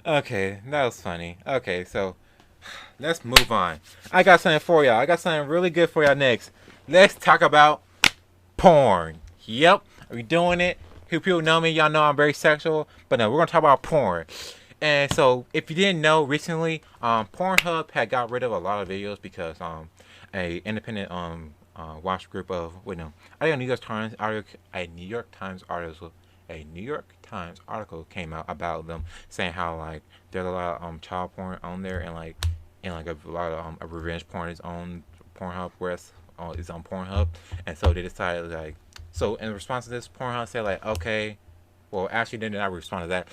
Okay, that was funny. Okay, so let's move on. I got something for y'all. I got something really good for y'all next. Let's talk about porn. Yep, we doing it. Who people know me, y'all know I'm very sexual. But no, we're gonna talk about porn. And so, if you didn't know, recently, Pornhub had got rid of a lot of videos because a independent watch group of I think a New York Times article, a New York Times article came out about them saying how like there's a lot of child porn on there and a lot of revenge porn is on Pornhub, whereas is on Pornhub, and so they decided like so in response to this, Pornhub said like okay, well actually they did not respond to that.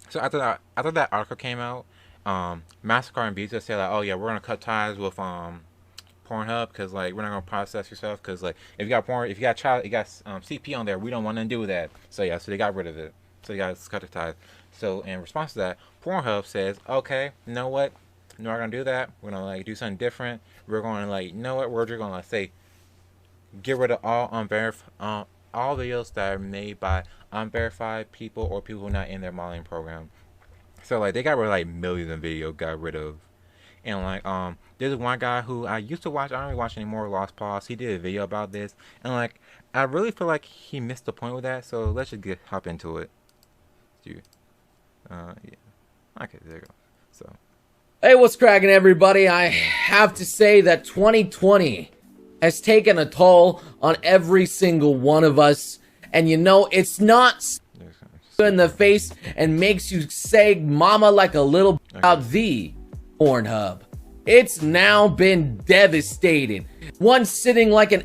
So after that article came out, Mastercard and Visa said like, oh yeah, we're gonna cut ties with Pornhub because like we're not gonna process yourself because like if you got porn, if you got child, you got CP on there, we don't want to do that. So yeah, so they got rid of it. So they got to cut the ties. So in response to that, Pornhub says, okay, you know what? We're not gonna do that. We're gonna like do something different. We're gonna like, you know what? We're just gonna like, say get rid of all videos that are made by unverified people or people who are not in their modeling program. So like they got rid of like millions of videos got rid of. And like there's one guy who I used to watch, I don't really watch anymore, Lost Pause. He did a video about this. And like I really feel like he missed the point with that, so let's just hop into it. Yeah. Okay, there you go. So Hey, what's cracking, everybody? I have to say that 2020 has taken a toll on every single one of us. And you know, it's not in the face and makes you say mama like a little about the Pornhub. It's now been devastating. One sitting like an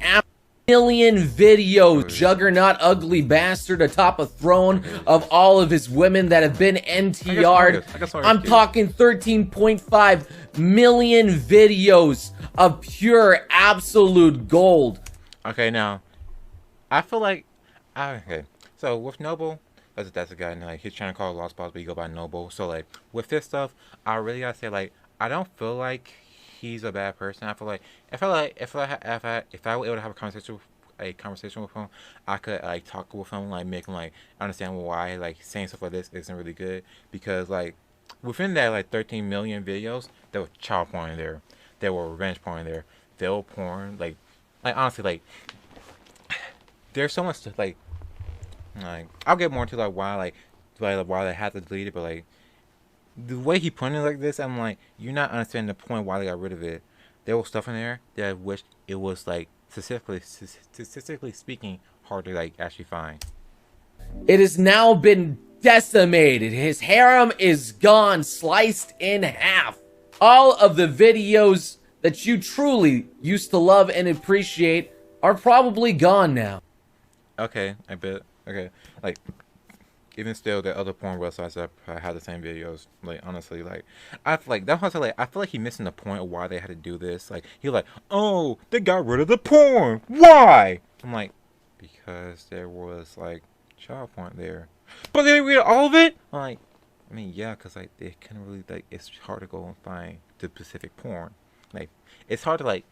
million video juggernaut ugly bastard atop a throne of all of his women that have been NTR'd. I'm talking 13.5 million videos of pure absolute gold. okay, now I feel like okay. So with Noble, that's a guy, and like he's trying to call it Lost Pause, but you go by Noble. So like with this stuff, I really gotta say like I don't feel like he's a bad person. I feel like if I were able to have a conversation with him, I could like talk with him, like make him like understand why like saying stuff like this isn't really good because like within that like 13 million videos, there was child porn in there, there were revenge porn in there, there were porn like honestly like there's so much to like I'll get more into like why they had to delete it, but like the way he put it like this, I'm like, you're not understanding the point why they got rid of it. There was stuff in there that I wish it was like statistically speaking hard to like actually find. It has now been decimated. His harem is gone, sliced in half. All of the videos that you truly used to love and appreciate are probably gone now. Okay, I bet. Okay, like even still, the other porn websites that have the same videos. Like honestly, like I feel like that's why I say like I feel like he's missing the point of why they had to do this. Like he's like, oh, they got rid of the porn. Why? I'm like, because there was like child porn there, but they rid all of it. I'm like, I mean, yeah, because like they couldn't really like it's hard to go and find the specific porn. Like it's hard to like.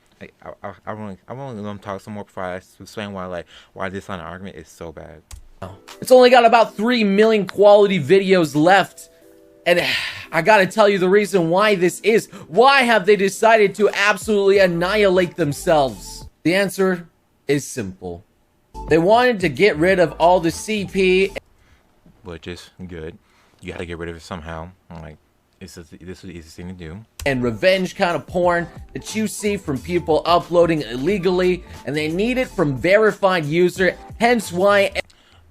I want to talk some more before I explain why this line of argument is so bad. It's only got about 3 million quality videos left. And I gotta tell you the reason why this is. Why have they decided to absolutely annihilate themselves? The answer is simple. They wanted to get rid of all the CP. Which is good. You gotta get rid of it somehow. Like, this is the easiest thing to do. And revenge kind of porn that you see from people uploading illegally. And they need it from verified user. Hence why...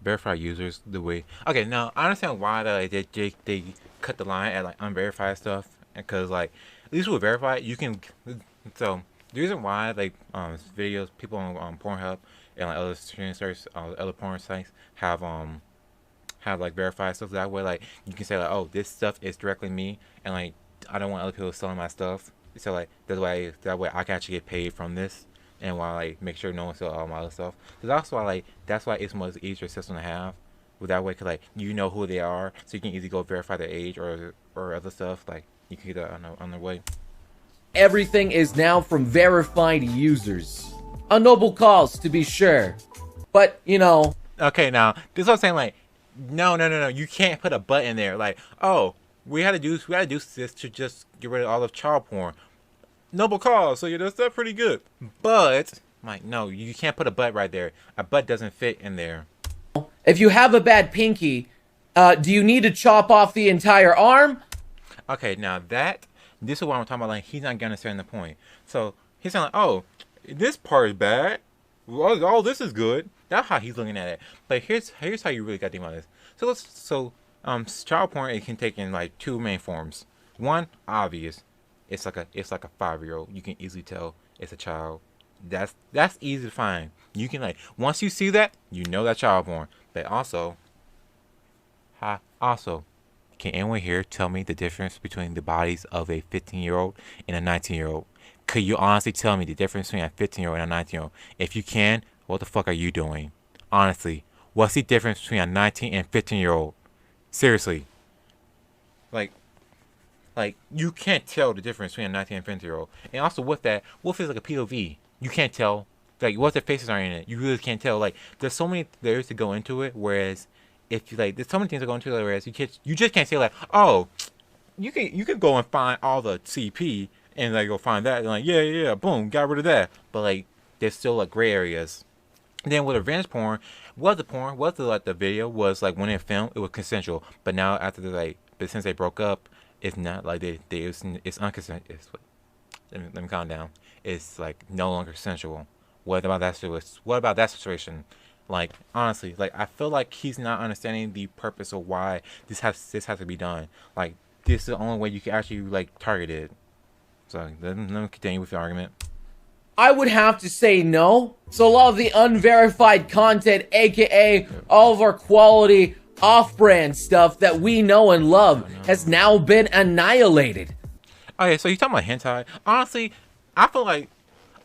verified users the way okay now I understand why they cut the line at like unverified stuff because like at least with verified you can so the reason why like videos people on Pornhub and like other streaming services other porn sites have like verified stuff that way like you can say like oh this stuff is directly me and like I don't want other people selling my stuff so like that way I can actually get paid from this and while like make sure no one sells all my other stuff. So that's why it's much easier system to have. With that way, cause like you know who they are, so you can easily go verify their age or other stuff. Like you can get that on their way. Everything is now from verified users. A noble cause, to be sure. But you know. Okay, now this is what I'm saying. Like No. You can't put a but in there. Like, oh, we had to do this to just get rid of all of child porn. Noble cause, so yeah, that's pretty good. But like, no, you can't put a but right there. A but doesn't fit in there. If you have a bad pinky, do you need to chop off the entire arm? Okay, now this is what I'm talking about. Like, he's not gonna understand the point. So he's saying like, oh, this part is bad. All this is good. That's how he's looking at it. But here's how you really got to think about this. Child porn, it can take in like two main forms. One, obvious. It's like a 5-year-old. You can easily tell it's a child. That's easy to find. You can like once you see that, you know that child porn. But also, can anyone here tell me the difference between the bodies of a 15-year-old and a 19-year-old? Could you honestly tell me the difference between a 15-year-old and a 19-year-old? If you can, what the fuck are you doing? Honestly, what's the difference between a 19 and 15-year-old? Seriously. Like, you can't tell the difference between a 19 and 15-year-old. And also with that, what if it's like a POV? You can't tell. Like, what if their faces aren't in it? You really can't tell. Like, there's so many layers to go into it, whereas if you like, there's so many things to go into it, whereas you just can't say like, oh, you can go and find all the CP and like go find that and like yeah, boom, got rid of that. But like, there's still like gray areas. And then with revenge porn, the video was like when it filmed, it was consensual. But now after but since they broke up, it's not like it's unconsensual. Let me calm down. It's like no longer consensual. What about that situation? Like, honestly, like, I feel like he's not understanding the purpose of why this has to be done. Like, this is the only way you can actually like target it. So let me continue with the argument. I would have to say no. So a lot of the unverified content, aka all of our quality off-brand stuff that we know and love, has now been annihilated. Okay, so you're talking about hentai. Honestly, I feel like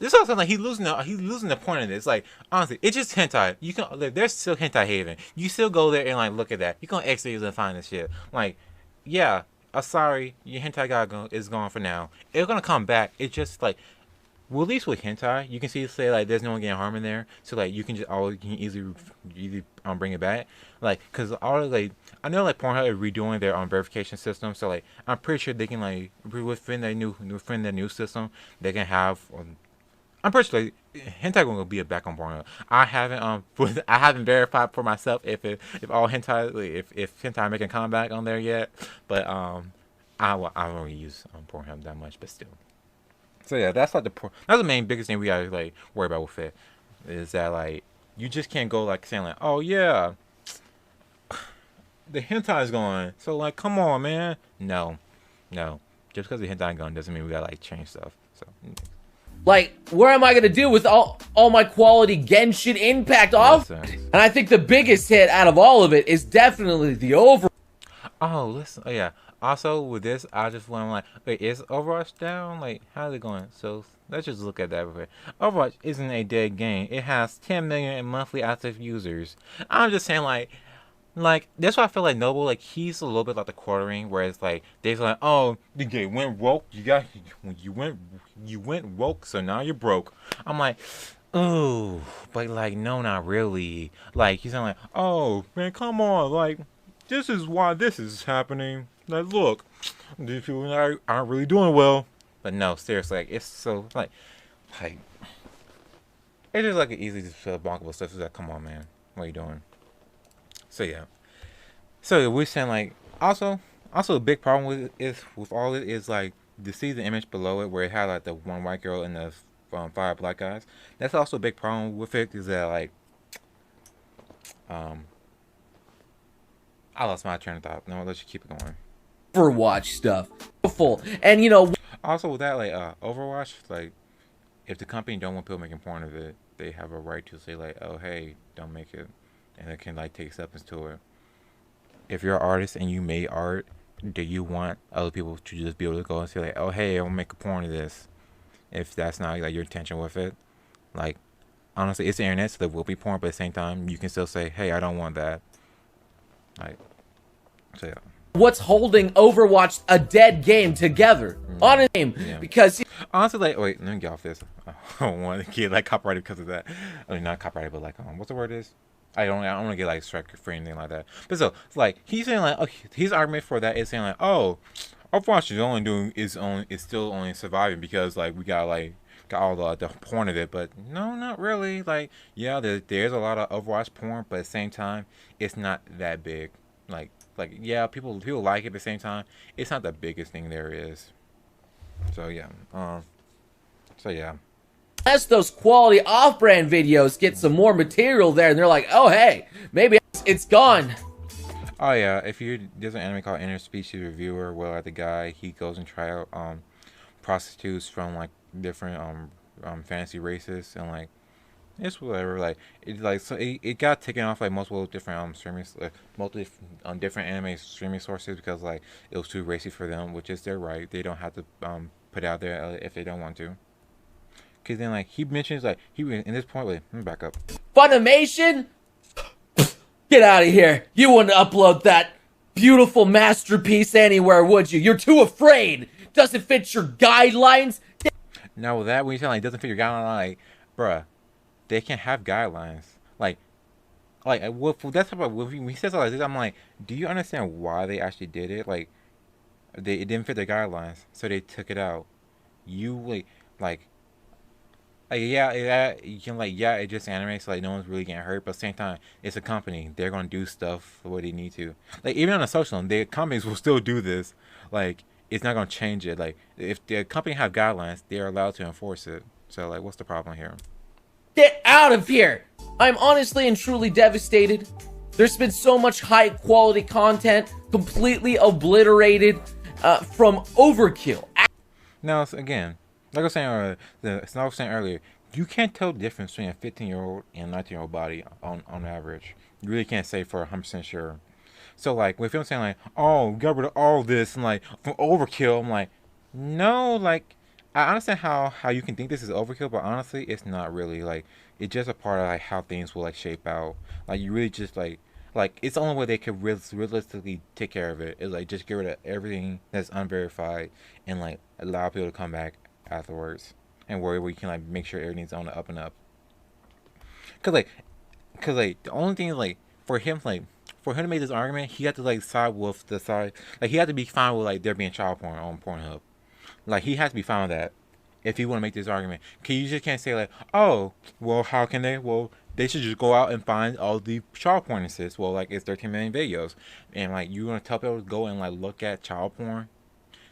this is something like he's losing the point of this. Like, honestly, it's just hentai. You can there's still hentai haven. You still go there and like look at that. You can exit and find this shit. Like, yeah, sorry, your hentai guy is gone for now. It's gonna come back. It's just like, well, at least with hentai, you can say like there's no one getting harm in there. So like you can easily bring it back. Like, cause I know like Pornhub is redoing their verification system. So like I'm pretty sure they can like within their new system they can have. I'm pretty sure like, hentai gonna be back on Pornhub. I haven't verified for myself if all hentai if hentai making comeback on there yet. But I don't really use Pornhub that much, but still. So yeah, that's like that's the main biggest thing we gotta like worry about with it, is that like you just can't go like saying like, oh yeah, the hentai is going, so like come on man. No, just because the hentai going doesn't mean we gotta like change stuff. So like, where am I gonna do with all my quality Genshin Impact off? And I think the biggest hit out of all of it is definitely the Overwatch. Oh, listen, oh yeah. Also, with this, I just want to like, wait, is Overwatch down? Like, how's it going? So, let's just look at that real quick. Overwatch isn't a dead game. It has 10 million monthly active users. I'm just saying, like that's why I feel like Noble, like, he's a little bit like the quartering, whereas like they're like, oh, the game went woke. You went woke, so now you're broke. I'm like, oh, but like, no, not really. Like, he's like, oh man, come on, like, this is why this is happening. Like, look, these people aren't really doing well. But no, seriously, like, it's so like it's just like an easy to feel bonkable stuff. It's like, come on, man, what are you doing? So yeah, so we're saying like also a big problem with all it is like to see the image below it where it had like the one white girl and the 5 black guys. That's also a big problem with it, is that like I lost my train of thought. No, I'll let you keep it going. Overwatch stuff. Beautiful. And you know, also with that, like Overwatch, like if the company don't want people making porn of it, they have a right to say like, oh hey, don't make it, and it can like take acceptance to it. If you're an artist and you made art, do you want other people to just be able to go and say like, oh hey, I'll make a porn of this? If that's not like your intention with it, like honestly, it's the internet, so there will be porn, but at the same time, you can still say, hey, I don't want that. Like, so yeah. What's holding Overwatch, a dead game, together on a game? Yeah. Because honestly, like, wait, let me get off this. I don't want to get like copyrighted because of that. I mean, not copyrighted, but like, what's the word is? I don't want to get like strike for anything like that. But so like he's saying like his argument for that is saying like, oh, Overwatch is still only surviving because like we got all the porn of it. But no, not really. Like yeah, there's a lot of Overwatch porn, but at the same time, it's not that big. Yeah, people like it, but at the same time, it's not the biggest thing there is. So yeah, so yeah. Unless those quality off-brand videos get some more material there, and they're like, oh hey, maybe it's gone. Oh yeah, there's an anime called Interspecies Reviewer where like the guy he goes and try out prostitutes from like different fantasy races and like it's whatever like it got taken off like multiple different streaming multiple different anime streaming sources because like it was too racy for them, which is their right. They don't have to put out there if they don't want to. Cause then like he mentions like in this point wait let me back up. Funimation? Get out of here. You wouldn't upload that beautiful masterpiece anywhere, would you? You're too afraid. Doesn't fit your guidelines. Now with that when you say like doesn't fit your guideline, like bruh, they can have guidelines. That's about when he says all like this, I'm like, do you understand why they actually did it? Like it didn't fit their guidelines, so they took it out. You like you can it's just anime, so like no one's really getting hurt. But at the same time, it's a company; they're gonna do stuff the way they need to. Like even on a social, the companies will still do this. Like it's not gonna change it. Like if the company have guidelines, they are allowed to enforce it. So like, what's the problem here? Get out of here! I'm honestly and truly devastated. There's been so much high quality content completely obliterated from overkill. Now again. Like I was saying earlier, you can't tell the difference between a 15-year-old and a 19-year-old body on average. You really can't say for 100% sure. So like, if I'm saying like, oh, got rid of all this and like from overkill, I'm like, no, like I understand how you can think this is overkill, but honestly, it's not really. Like it's just a part of like how things will like shape out. Like you really just like it's the only way they could realistically take care of it is like just get rid of everything that's unverified and like allow people to come back afterwards and where you can like make sure everything's on the up and up. Cause the only thing is like for him to make this argument, he had to like side with the side, like he had to be fine with like there being child porn on Pornhub. Like he has to be fine with that if he want to make this argument. Cause you just can't say like, oh, well, how can they? Well, they should just go out and find all the child porn instances. Well, like it's 13 million videos, and like you gonna tell people to go and like look at child porn.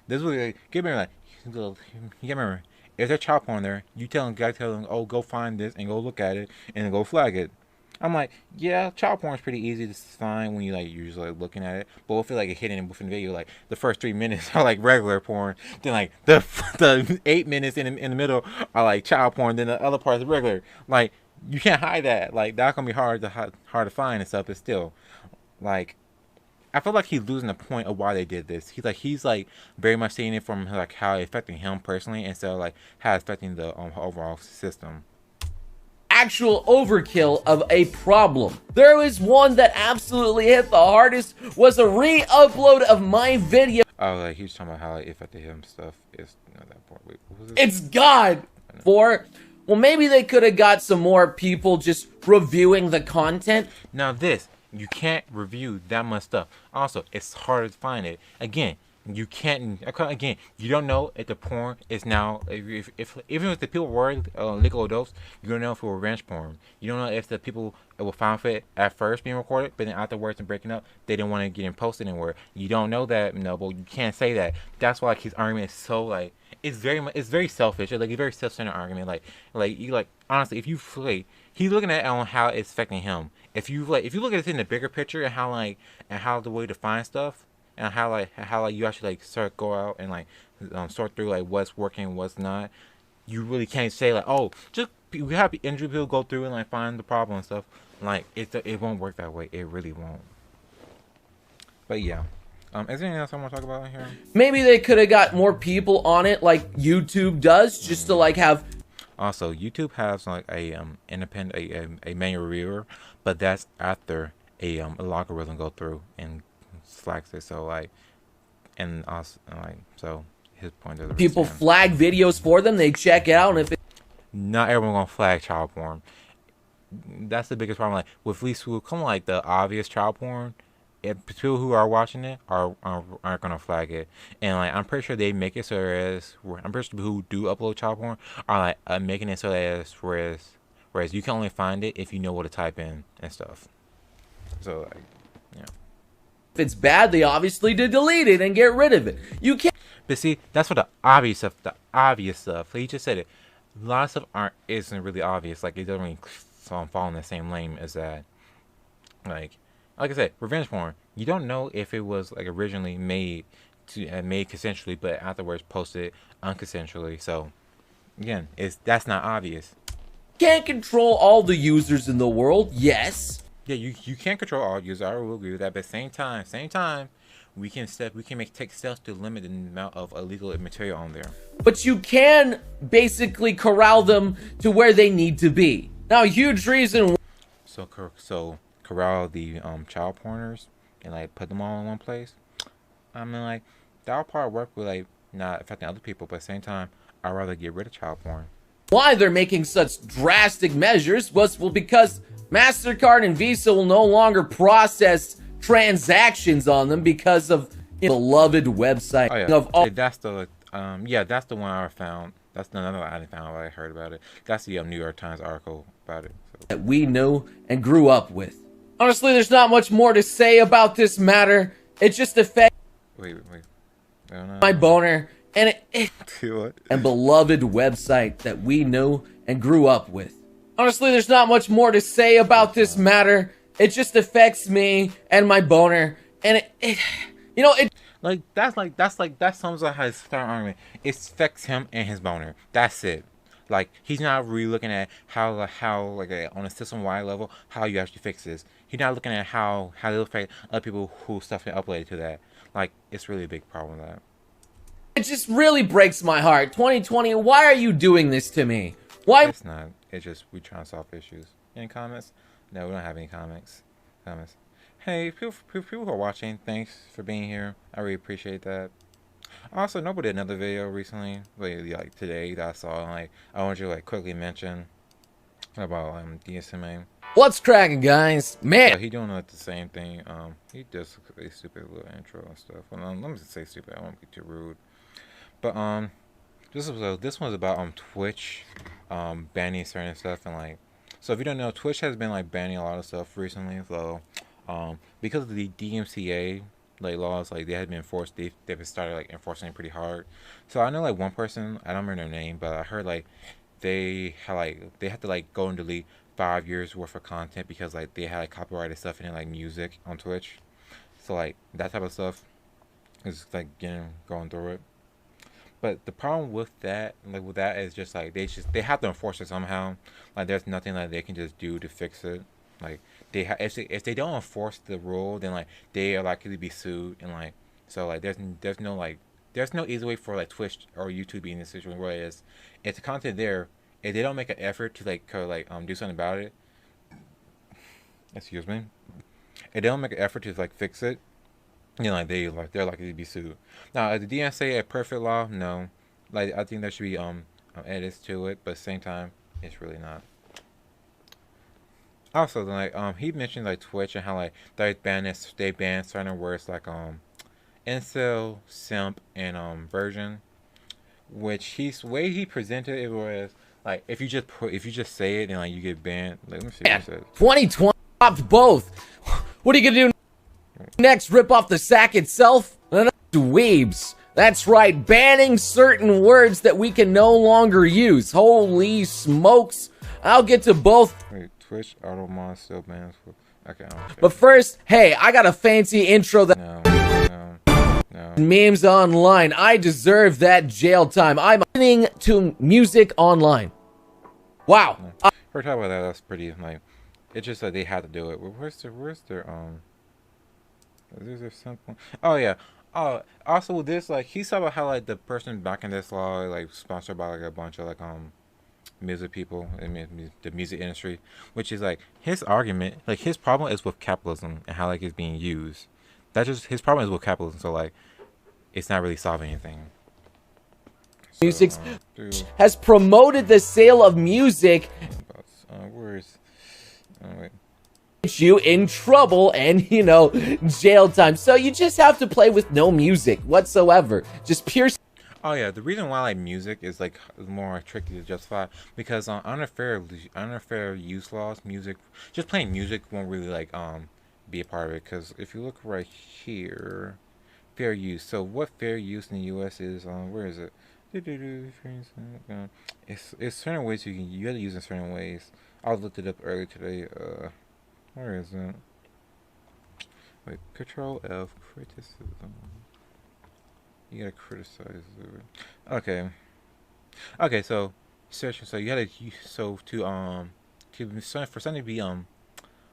This is like, give me like. You remember, if there's child porn there, you tell them, oh, go find this and go look at it and go flag it. I'm like, yeah, child porn is pretty easy to find when you like usually like, looking at it. But if you like hidden within the video, like the first 3 minutes are like regular porn, then like the 8 minutes in the middle are like child porn, then the other part is regular. Like you can't hide that. Like that's gonna be hard to find and stuff. But still, like. I feel like he's losing the point of why they did this. He's very much seeing it from like how it affecting him personally instead of like how it's affecting the overall system. Actual overkill of a problem. There was one that absolutely hit the hardest was a re-upload of my video. Oh, like he was talking about how it affected him stuff. It's not that part. Wait, what was this? It's God. Well, maybe they could have got some more people just reviewing the content. Now you can't review that much stuff. Also, it's hard to find it. Again, you can't. Again, you don't know if the porn is now. If even if the people were legal adults, you don't know if it were revenge porn. You don't know if the people were found fit at first being recorded, but then afterwards and breaking up, they didn't want to get it posted anywhere. You don't know that. No, but you can't say that. That's why like, his argument is so like. It's very selfish. Like a very self-centered argument. Like honestly, if you he's looking at it on how it's affecting him. If you look at it in the bigger picture and how the way to find stuff and how you actually like go out and like sort through like what's working, what's not. You really can't say like, oh, just we have injured people go through and like find the problem and stuff. Like it won't work that way. It really won't. But yeah. Is there anything else I want to talk about in here? Maybe they could have got more people on it like YouTube does, just to like have. Also, YouTube has like a independent a manual reviewer, but that's after a algorithm go through and flags it. So like, and also like so his point is people flag videos for them. They check it out, and if not everyone gonna flag child porn. that's the biggest problem. Like with at least with come like the obvious child porn, people who are watching it aren't gonna flag it, and like I'm pretty sure they make it so as I'm pretty sure people who do upload child porn are like making it so as whereas you can only find it if you know what to type in and stuff. So like, yeah. If it's bad, they obviously did delete it and get rid of it. You can't. But see, that's what the obvious stuff. The obvious stuff. Like you just said it. A lot of stuff isn't really obvious. Like it doesn't really fall in the same lane as that. Like I said, revenge porn. You don't know if it was like originally made made consensually, but afterwards posted unconsensually. So again, that's not obvious. Can't control all the users in the world. Yes. Yeah, you can't control all users. I will agree with that. But same time, we can take steps to limit the amount of illegal material on there. But you can basically corral them to where they need to be. Now, a huge reason. So corral the child porners and like put them all in one place. I mean, like that'll probably work with like not affecting other people, but at the same time, I'd rather get rid of child porn. Why they're making such drastic measures was because MasterCard and Visa will no longer process transactions on them because of beloved website of all. That's the that's the one I found. That's another one I found. I heard about it. That's the New York Times article about it. So. That we knew and grew up with. Honestly, there's not much more to say about this matter. It just affects my boner and and beloved website that we knew and grew up with. Honestly, there's not much more to say about this matter. It just affects me and my boner, and it that sums up his start argument. It affects him and his boner. That's it. Like he's not really looking at how on a system wide level how you actually fix this. He's not looking at how it'll affect other people who stuff get uploaded to that. Like it's really a big problem with that. It just really breaks my heart. 2020, why are you doing this to me? Why? It's not. It's just we trying to solve issues. Any comments? No, we don't have any comments. Hey, people who are watching, thanks for being here. I really appreciate that. Also, nobody did another video recently, like today that I saw. Like I want you to like quickly mention about DSMA. What's cracking, guys? Man, so he doing like the same thing. He does a stupid little intro and stuff. Well, let me just say stupid. I won't be too rude. But this one's about Twitch banning certain stuff and like. So if you don't know, Twitch has been like banning a lot of stuff recently. So because of the DMCA like laws, like they had been enforced, they've started like enforcing it pretty hard. So I know like one person, I don't remember their name, but I heard like they had to like go and delete 5 years worth of content because like they had like copyrighted stuff in it, like music on Twitch. So like that type of stuff is like going through it. But the problem with that is just like they have to enforce it somehow. Like there's nothing like they can just do to fix it. Like if they don't enforce the rule, then like they are likely to be sued and like so like there's no easy way for like Twitch or YouTube to be in this situation. Whereas if the content there, if they don't make an effort to do something about it, excuse me, if they don't make an effort to like fix it, they're likely to be sued. Now, is the DMCA a perfect law? No. Like I think there should be edits to it, but at the same time, it's really not. Also, like he mentioned like Twitch and how like they ban certain words like incel, simp, and virgin, which way he presented it was like if you just say it and like you get banned. Like, let me see what it says. 2020 stopped both. What are you gonna do next? Rip off the sack itself? Dweebs. That's right, banning certain words that we can no longer use. Holy smokes. I'll get to both. Wait, Twitch Automon still bans for. Okay, but first, hey, I got a fancy intro that no. memes online. I deserve that jail time. I'm listening to music online. Wow. No. We're talking about that. That's pretty like. It's just that they had to do it. Where's their Is there something? Oh yeah. Also with this, like he saw about how like the person backing this law like sponsored by like a bunch of like music people in the music industry, which is like his argument. Like his problem is with capitalism and how like it's being used. That's just his problem is with capitalism. So like, it's not really solving anything. Music has promoted the sale of music. wait. You in trouble and, you know, jail time. So you just have to play with no music whatsoever. Just pure. Oh yeah, the reason why like music is like more tricky to justify because on unfair use laws, music just playing music won't really like be a part of it. Because if you look right here, fair use. So what fair use in the U.S. is? Where is it? It's certain ways you got to use in certain ways. I looked it up earlier today. Where is it? Wait, Control F criticism. You gotta criticize it. Okay. Okay, so search. So you gotta for something to be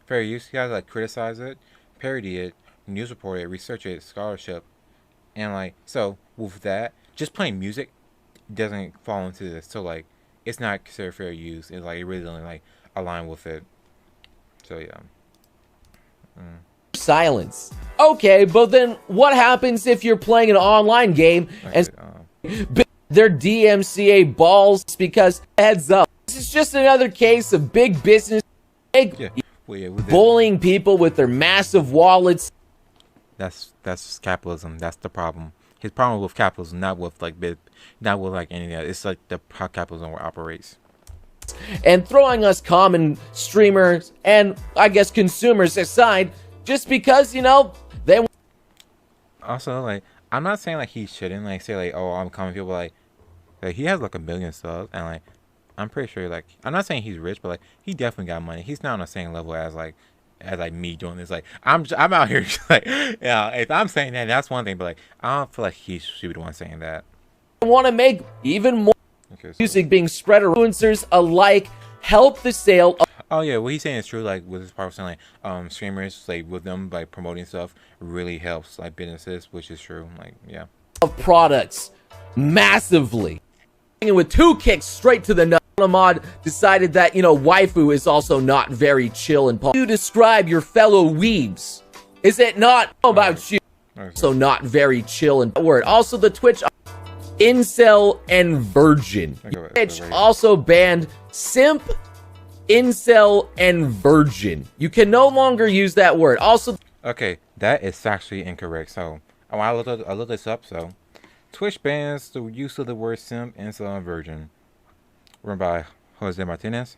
fair use, you gotta like criticize it, parody it, news report it, research it, scholarship, and like so with that, just playing music doesn't fall into this. So like it's not considered fair use. It's like it really doesn't like align with it. So yeah. Silence. Okay, but then what happens if you're playing an online game and their DMCA balls because heads up. This is just another case of big business bullying people with their massive wallets. That's capitalism. That's the problem. His problem with capitalism, not with like anything else. It's like how capitalism operates. And throwing us common streamers and I guess consumers aside, just because, you know, they also like I'm not saying like he shouldn't like say like, oh, I'm common people, like he has like 1 million subs and like I'm pretty sure like I'm not saying he's rich, but like he definitely got money. He's not on the same level as like me doing this. Like I'm out here just, like yeah. If I'm saying that, that's one thing, but like I don't feel like he should be the one saying that. want to make even more music being spread around. Influencers alike help the sale of oh yeah, what he's saying is true. Like with his part saying like streamers like with them like promoting stuff really helps like businesses, which is true. Like yeah, of products massively. And with 2 kicks straight to the nut, mod decided that, you know, waifu is also not very chill and you describe your fellow weebs. Is it not about you? So not very chill and word. Also the Twitch incel and virgin. Twitch also banned simp, incel, and virgin. You can no longer use that word. Also, okay, that is factually incorrect. So I looked this up. So Twitch bans the use of the word simp, incel, and virgin. Run by Jose Martinez.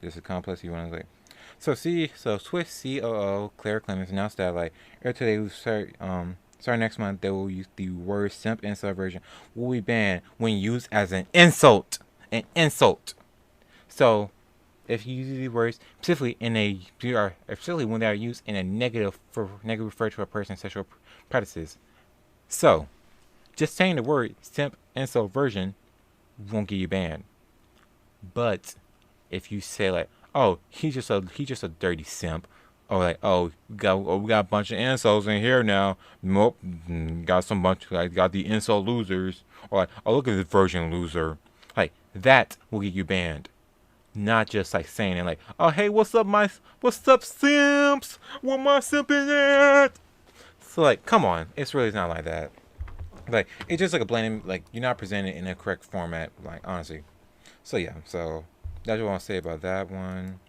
This is complex. You want to like so Twitch COO Claire Clemens announced that like today we start next month they will use the word simp, incel, virgin will be banned when used as an insult. An insult. So if you use these words specifically especially when they are used in a negative refer to a person's sexual practices. So just saying the word simp, incel, virgin won't get you banned. But if you say like, oh, he's just a dirty simp, or like, oh, we got a bunch of incels in here now. Nope, got the incel losers, or like, oh, look at this virgin loser. Like that will get you banned. Not just like saying it like, oh hey, what's up simps? What my simping at? So like, come on, it's really not like that. Like it's just like a blending, like you're not presenting it in a correct format, like honestly. So yeah, so that's what I want to say about that one.